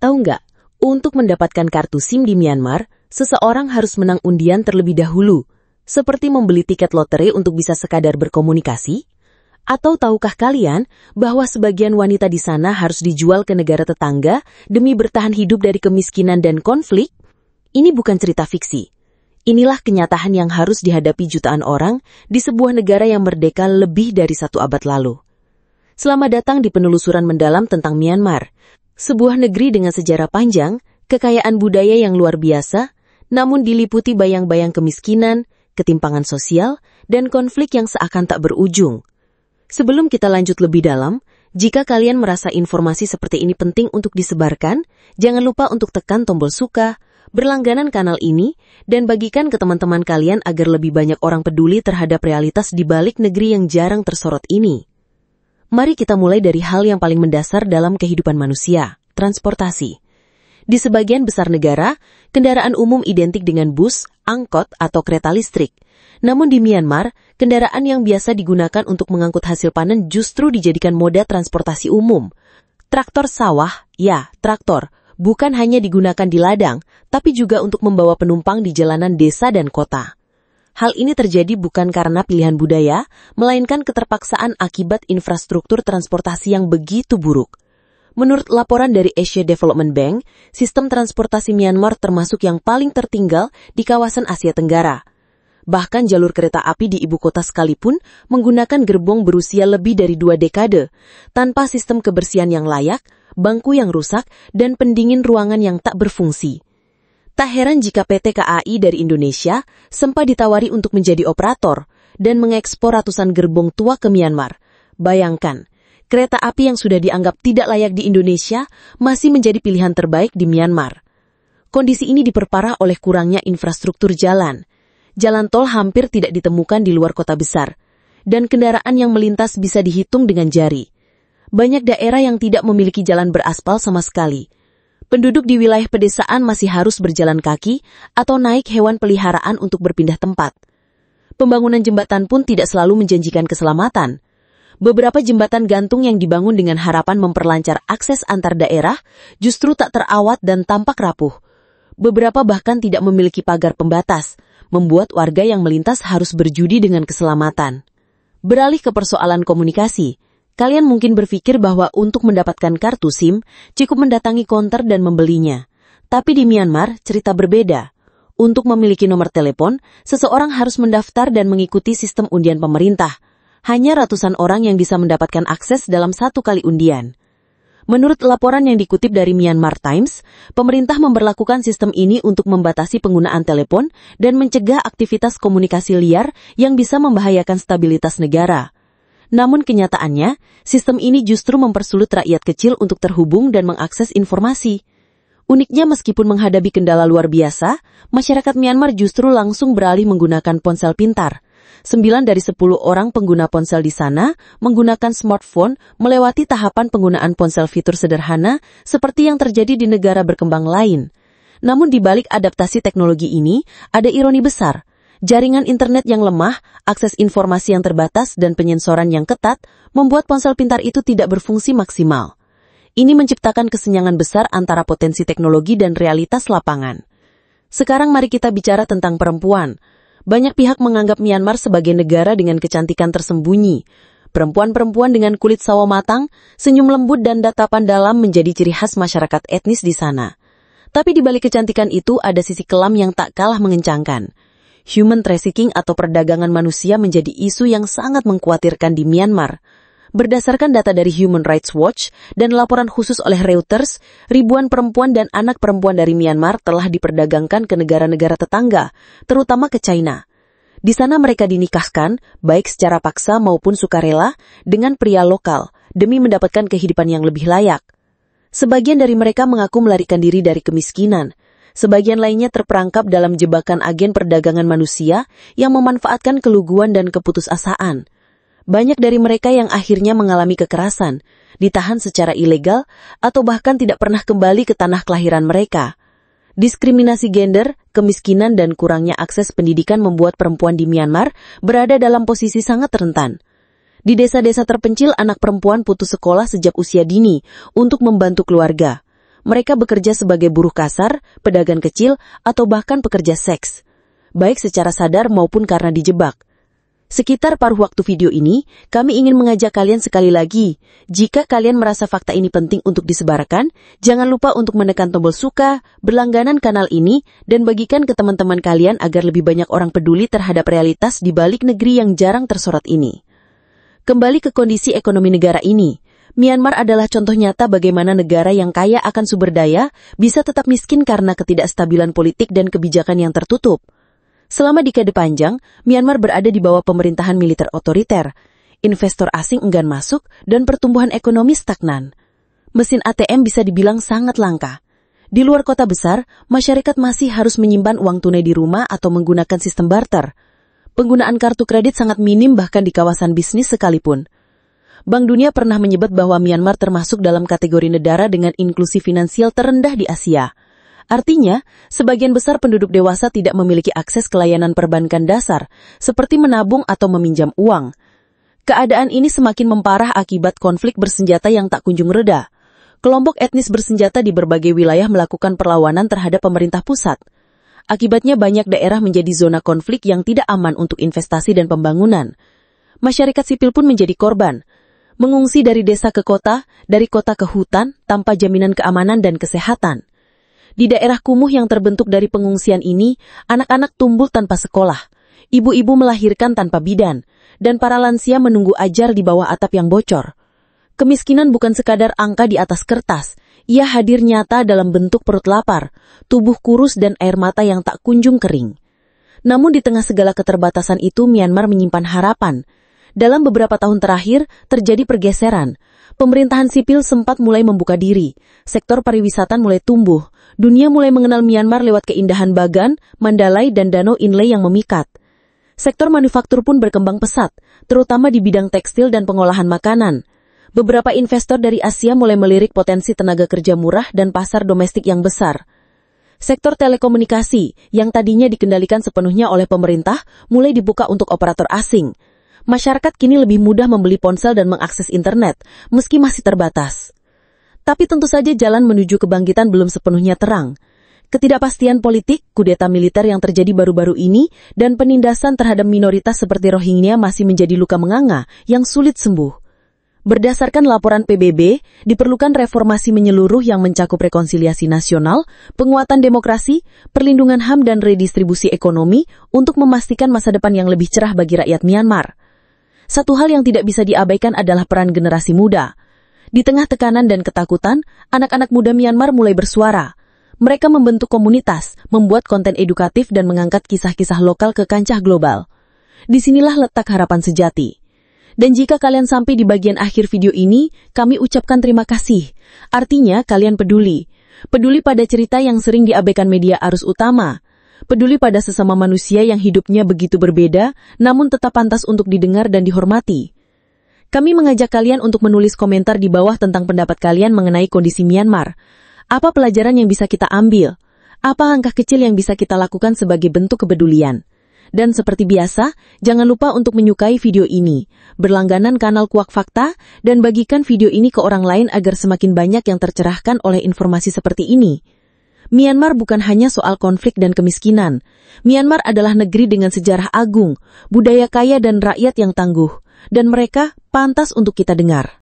Tahu nggak, untuk mendapatkan kartu SIM di Myanmar, seseorang harus menang undian terlebih dahulu, seperti membeli tiket lotre untuk bisa sekadar berkomunikasi? Atau tahukah kalian bahwa sebagian wanita di sana harus dijual ke negara tetangga demi bertahan hidup dari kemiskinan dan konflik? Ini bukan cerita fiksi. Inilah kenyataan yang harus dihadapi jutaan orang di sebuah negara yang merdeka lebih dari 1 abad lalu. Selamat datang di penelusuran mendalam tentang Myanmar, sebuah negeri dengan sejarah panjang, kekayaan budaya yang luar biasa, namun diliputi bayang-bayang kemiskinan, ketimpangan sosial, dan konflik yang seakan tak berujung. Sebelum kita lanjut lebih dalam, jika kalian merasa informasi seperti ini penting untuk disebarkan, jangan lupa untuk tekan tombol suka, berlangganan kanal ini, dan bagikan ke teman-teman kalian agar lebih banyak orang peduli terhadap realitas di balik negeri yang jarang tersorot ini. Mari kita mulai dari hal yang paling mendasar dalam kehidupan manusia, transportasi. Di sebagian besar negara, kendaraan umum identik dengan bus, angkot, atau kereta listrik. Namun di Myanmar, kendaraan yang biasa digunakan untuk mengangkut hasil panen justru dijadikan moda transportasi umum. Traktor sawah, ya, traktor, bukan hanya digunakan di ladang, tapi juga untuk membawa penumpang di jalanan desa dan kota. Hal ini terjadi bukan karena pilihan budaya, melainkan keterpaksaan akibat infrastruktur transportasi yang begitu buruk. Menurut laporan dari Asia Development Bank, sistem transportasi Myanmar termasuk yang paling tertinggal di kawasan Asia Tenggara. Bahkan jalur kereta api di ibu kota sekalipun menggunakan gerbong berusia lebih dari 2 dekade, tanpa sistem kebersihan yang layak, bangku yang rusak, dan pendingin ruangan yang tak berfungsi. Tak heran jika PT KAI dari Indonesia sempat ditawari untuk menjadi operator dan mengekspor ratusan gerbong tua ke Myanmar. Bayangkan, kereta api yang sudah dianggap tidak layak di Indonesia masih menjadi pilihan terbaik di Myanmar. Kondisi ini diperparah oleh kurangnya infrastruktur jalan. Jalan tol hampir tidak ditemukan di luar kota besar, dan kendaraan yang melintas bisa dihitung dengan jari. Banyak daerah yang tidak memiliki jalan beraspal sama sekali. Penduduk di wilayah pedesaan masih harus berjalan kaki atau naik hewan peliharaan untuk berpindah tempat. Pembangunan jembatan pun tidak selalu menjanjikan keselamatan. Beberapa jembatan gantung yang dibangun dengan harapan memperlancar akses antar daerah justru tak terawat dan tampak rapuh. Beberapa bahkan tidak memiliki pagar pembatas, membuat warga yang melintas harus berjudi dengan keselamatan. Beralih ke persoalan komunikasi, kalian mungkin berpikir bahwa untuk mendapatkan kartu SIM, cukup mendatangi konter dan membelinya. Tapi di Myanmar, cerita berbeda. Untuk memiliki nomor telepon, seseorang harus mendaftar dan mengikuti sistem undian pemerintah. Hanya ratusan orang yang bisa mendapatkan akses dalam 1 kali undian. Menurut laporan yang dikutip dari Myanmar Times, pemerintah memberlakukan sistem ini untuk membatasi penggunaan telepon dan mencegah aktivitas komunikasi liar yang bisa membahayakan stabilitas negara. Namun kenyataannya, sistem ini justru mempersulit rakyat kecil untuk terhubung dan mengakses informasi. Uniknya meskipun menghadapi kendala luar biasa, masyarakat Myanmar justru langsung beralih menggunakan ponsel pintar. 9 dari 10 orang pengguna ponsel di sana menggunakan smartphone melewati tahapan penggunaan ponsel fitur sederhana seperti yang terjadi di negara berkembang lain. Namun di balik adaptasi teknologi ini, ada ironi besar. Jaringan internet yang lemah, akses informasi yang terbatas, dan penyensoran yang ketat membuat ponsel pintar itu tidak berfungsi maksimal. Ini menciptakan kesenjangan besar antara potensi teknologi dan realitas lapangan. Sekarang mari kita bicara tentang perempuan. Banyak pihak menganggap Myanmar sebagai negara dengan kecantikan tersembunyi. Perempuan-perempuan dengan kulit sawo matang, senyum lembut dan tatapan dalam menjadi ciri khas masyarakat etnis di sana. Tapi di balik kecantikan itu ada sisi kelam yang tak kalah mengencangkan. Human trafficking atau perdagangan manusia menjadi isu yang sangat mengkhawatirkan di Myanmar. Berdasarkan data dari Human Rights Watch dan laporan khusus oleh Reuters, ribuan perempuan dan anak perempuan dari Myanmar telah diperdagangkan ke negara-negara tetangga, terutama ke China. Di sana mereka dinikahkan, baik secara paksa maupun sukarela, dengan pria lokal, demi mendapatkan kehidupan yang lebih layak. Sebagian dari mereka mengaku melarikan diri dari kemiskinan. Sebagian lainnya terperangkap dalam jebakan agen perdagangan manusia yang memanfaatkan keluguan dan keputusasaan. Banyak dari mereka yang akhirnya mengalami kekerasan, ditahan secara ilegal, atau bahkan tidak pernah kembali ke tanah kelahiran mereka. Diskriminasi gender, kemiskinan, dan kurangnya akses pendidikan membuat perempuan di Myanmar berada dalam posisi sangat rentan. Di desa-desa terpencil, anak perempuan putus sekolah sejak usia dini untuk membantu keluarga. Mereka bekerja sebagai buruh kasar, pedagang kecil, atau bahkan pekerja seks, baik secara sadar maupun karena dijebak. Sekitar paruh waktu video ini, kami ingin mengajak kalian sekali lagi, jika kalian merasa fakta ini penting untuk disebarkan, jangan lupa untuk menekan tombol suka, berlangganan kanal ini, dan bagikan ke teman-teman kalian agar lebih banyak orang peduli terhadap realitas di balik negeri yang jarang tersorot ini. Kembali ke kondisi ekonomi negara ini, Myanmar adalah contoh nyata bagaimana negara yang kaya akan sumber daya bisa tetap miskin karena ketidakstabilan politik dan kebijakan yang tertutup. Selama dekade panjang, Myanmar berada di bawah pemerintahan militer otoriter. Investor asing enggan masuk dan pertumbuhan ekonomi stagnan. Mesin ATM bisa dibilang sangat langka. Di luar kota besar, masyarakat masih harus menyimpan uang tunai di rumah atau menggunakan sistem barter. Penggunaan kartu kredit sangat minim bahkan di kawasan bisnis sekalipun. Bank Dunia pernah menyebut bahwa Myanmar termasuk dalam kategori negara dengan inklusi finansial terendah di Asia. Artinya, sebagian besar penduduk dewasa tidak memiliki akses ke layanan perbankan dasar, seperti menabung atau meminjam uang. Keadaan ini semakin memparah akibat konflik bersenjata yang tak kunjung reda. Kelompok etnis bersenjata di berbagai wilayah melakukan perlawanan terhadap pemerintah pusat. Akibatnya banyak daerah menjadi zona konflik yang tidak aman untuk investasi dan pembangunan. Masyarakat sipil pun menjadi korban. Mengungsi dari desa ke kota, dari kota ke hutan, tanpa jaminan keamanan dan kesehatan. Di daerah kumuh yang terbentuk dari pengungsian ini, anak-anak tumbuh tanpa sekolah, ibu-ibu melahirkan tanpa bidan, dan para lansia menunggu ajar di bawah atap yang bocor. Kemiskinan bukan sekadar angka di atas kertas, ia hadir nyata dalam bentuk perut lapar, tubuh kurus dan air mata yang tak kunjung kering. Namun di tengah segala keterbatasan itu, Myanmar menyimpan harapan. Dalam beberapa tahun terakhir, terjadi pergeseran. Pemerintahan sipil sempat mulai membuka diri, sektor pariwisata mulai tumbuh, dunia mulai mengenal Myanmar lewat keindahan Bagan, Mandalay, dan danau Inle yang memikat. Sektor manufaktur pun berkembang pesat, terutama di bidang tekstil dan pengolahan makanan. Beberapa investor dari Asia mulai melirik potensi tenaga kerja murah dan pasar domestik yang besar. Sektor telekomunikasi, yang tadinya dikendalikan sepenuhnya oleh pemerintah, mulai dibuka untuk operator asing. Masyarakat kini lebih mudah membeli ponsel dan mengakses internet, meski masih terbatas. Tapi tentu saja jalan menuju kebangkitan belum sepenuhnya terang. Ketidakpastian politik, kudeta militer yang terjadi baru-baru ini, dan penindasan terhadap minoritas seperti Rohingya masih menjadi luka menganga yang sulit sembuh. Berdasarkan laporan PBB, diperlukan reformasi menyeluruh yang mencakup rekonsiliasi nasional, penguatan demokrasi, perlindungan HAM dan redistribusi ekonomi untuk memastikan masa depan yang lebih cerah bagi rakyat Myanmar. Satu hal yang tidak bisa diabaikan adalah peran generasi muda. Di tengah tekanan dan ketakutan, anak-anak muda Myanmar mulai bersuara. Mereka membentuk komunitas, membuat konten edukatif dan mengangkat kisah-kisah lokal ke kancah global. Disinilah letak harapan sejati. Dan jika kalian sampai di bagian akhir video ini, kami ucapkan terima kasih. Artinya kalian peduli. Peduli pada cerita yang sering diabaikan media arus utama. Peduli pada sesama manusia yang hidupnya begitu berbeda, namun tetap pantas untuk didengar dan dihormati. Kami mengajak kalian untuk menulis komentar di bawah tentang pendapat kalian mengenai kondisi Myanmar. Apa pelajaran yang bisa kita ambil? Apa langkah kecil yang bisa kita lakukan sebagai bentuk kepedulian? Dan seperti biasa, jangan lupa untuk menyukai video ini, berlangganan kanal Kuak Fakta, dan bagikan video ini ke orang lain agar semakin banyak yang tercerahkan oleh informasi seperti ini. Myanmar bukan hanya soal konflik dan kemiskinan. Myanmar adalah negeri dengan sejarah agung, budaya kaya dan rakyat yang tangguh. Dan mereka pantas untuk kita dengar.